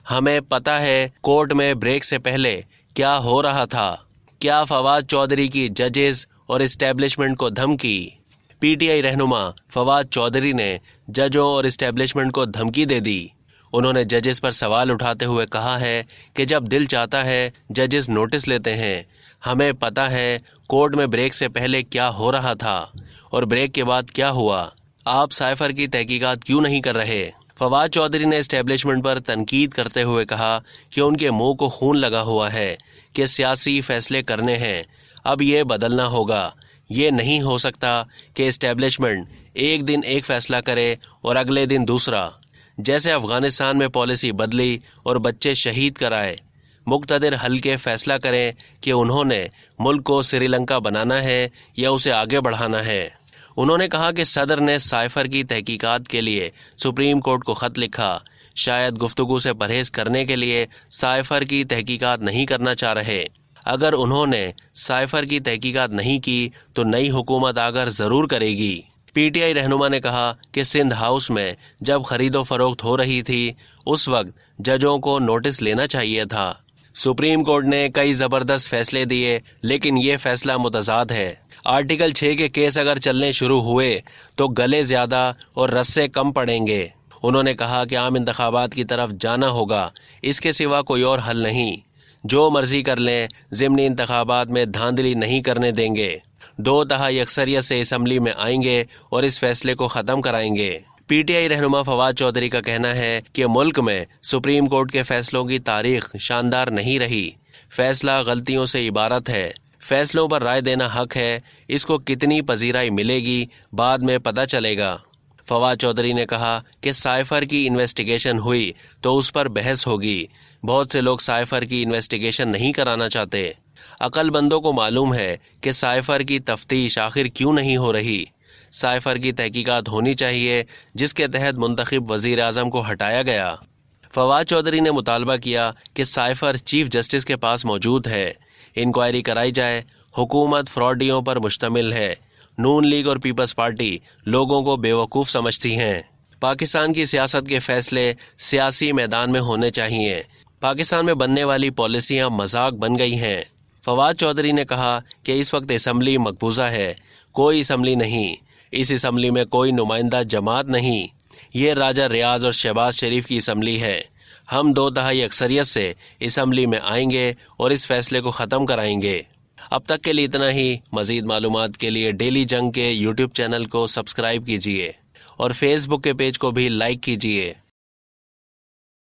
ہمیں پتہ ہے کورٹ میں بریک سے پہلے کیا ہو رہا تھا۔ کیا فواد چودھری کی ججز اور اسٹیبلشمنٹ کو دھمکی؟ پی ٹی آئی رہنما فواد چودھری نے ججوں اور اسٹیبلشمنٹ کو دھمکی دے دی۔ انہوں نے ججز پر سوال اٹھاتے ہوئے کہا ہے کہ جب دل چاہتا ہے ججز نوٹس لیتے ہیں۔ ہمیں پتہ ہے کورٹ میں بریک سے پہلے کیا ہو رہا تھا اور بریک کے بعد کیا ہوا۔ آپ سائفر کی تحقیقات کیوں نہیں کر رہے؟ فواد چودھری نے اسٹیبلشمنٹ پر تنقید کرتے ہوئے کہا کہ ان کے منہ کو خون لگا ہوا ہے کہ سیاسی فیصلے کرنے ہیں، اب یہ بدلنا ہوگا۔ یہ نہیں ہو سکتا کہ اسٹیبلشمنٹ ایک دن ایک فیصلہ کرے اور اگلے دن دوسرا، جیسے افغانستان میں پالیسی بدلی اور بچے شہید کرائے۔ مقتدر حل کے فیصلہ کریں کہ انہوں نے ملک کو سری لنکا بنانا ہے یا اسے آگے بڑھانا ہے۔ انہوں نے کہا کہ صدر نے سائفر کی تحقیقات کے لیے سپریم کورٹ کو خط لکھا، شاید گفتگو سے پرہیز کرنے کے لیے سائفر کی تحقیقات نہیں کرنا چاہ رہے۔ اگر انہوں نے سائفر کی تحقیقات نہیں کی تو نئی حکومت آ کر ضرور کرے گی۔ پی ٹی آئی رہنما نے کہا کہ سندھ ہاؤس میں جب خرید و فروخت ہو رہی تھی اس وقت ججوں کو نوٹس لینا چاہیے تھا۔ سپریم کورٹ نے کئی زبردست فیصلے دیے لیکن یہ فیصلہ متضاد ہے۔ آرٹیکل 6 کے کیس اگر چلنے شروع ہوئے تو گلے زیادہ اور رسے کم پڑیں گے۔ انہوں نے کہا کہ عام انتخابات کی طرف جانا ہوگا، اس کے سوا کوئی اور حل نہیں۔ جو مرضی کر لیں، ضمنی انتخابات میں دھاندلی نہیں کرنے دیں گے۔ 2/3 اکثریت سے اسمبلی میں آئیں گے اور اس فیصلے کو ختم کرائیں گے۔ پی ٹی آئی رہنما فواد چودھری کا کہنا ہے کہ ملک میں سپریم کورٹ کے فیصلوں کی تاریخ شاندار نہیں رہی۔ فیصلہ غلطیوں سے عبارت ہے۔ فیصلوں پر رائے دینا حق ہے، اس کو کتنی پذیرائی ملے گی بعد میں پتہ چلے گا۔ فواد چودھری نے کہا کہ سائفر کی انویسٹیگیشن ہوئی تو اس پر بحث ہوگی۔ بہت سے لوگ سائفر کی انویسٹیگیشن نہیں کرانا چاہتے۔ عقل مندوں کو معلوم ہے کہ سائفر کی تفتیش آخر کیوں نہیں ہو رہی۔ سائفر کی تحقیقات ہونی چاہیے جس کے تحت منتخب وزیر اعظم کو ہٹایا گیا۔ فواد چودھری نے مطالبہ کیا کہ سائفر چیف جسٹس کے پاس موجود ہے، انکوائری کرائی جائے۔ حکومت فراڈیوں پر مشتمل ہے۔ نون لیگ اور پیپلز پارٹی لوگوں کو بیوقوف سمجھتی ہیں۔ پاکستان کی سیاست کے فیصلے سیاسی میدان میں ہونے چاہیے۔ پاکستان میں بننے والی پالیسیاں مذاق بن گئی ہیں۔ فواد چودھری نے کہا کہ اس وقت اسمبلی مقبوضہ ہے، کوئی اسمبلی نہیں، اس اسمبلی میں کوئی نمائندہ جماعت نہیں، یہ راجہ ریاض اور شہباز شریف کی اسمبلی ہے۔ ہم 2/3 اکثریت سے اسمبلی میں آئیں گے اور اس فیصلے کو ختم کرائیں گے۔ اب تک کے لیے اتنا ہی۔ مزید معلومات کے لیے ڈیلی جنگ کے یوٹیوب چینل کو سبسکرائب کیجیے اور فیس بک کے پیج کو بھی لائک کیجیے۔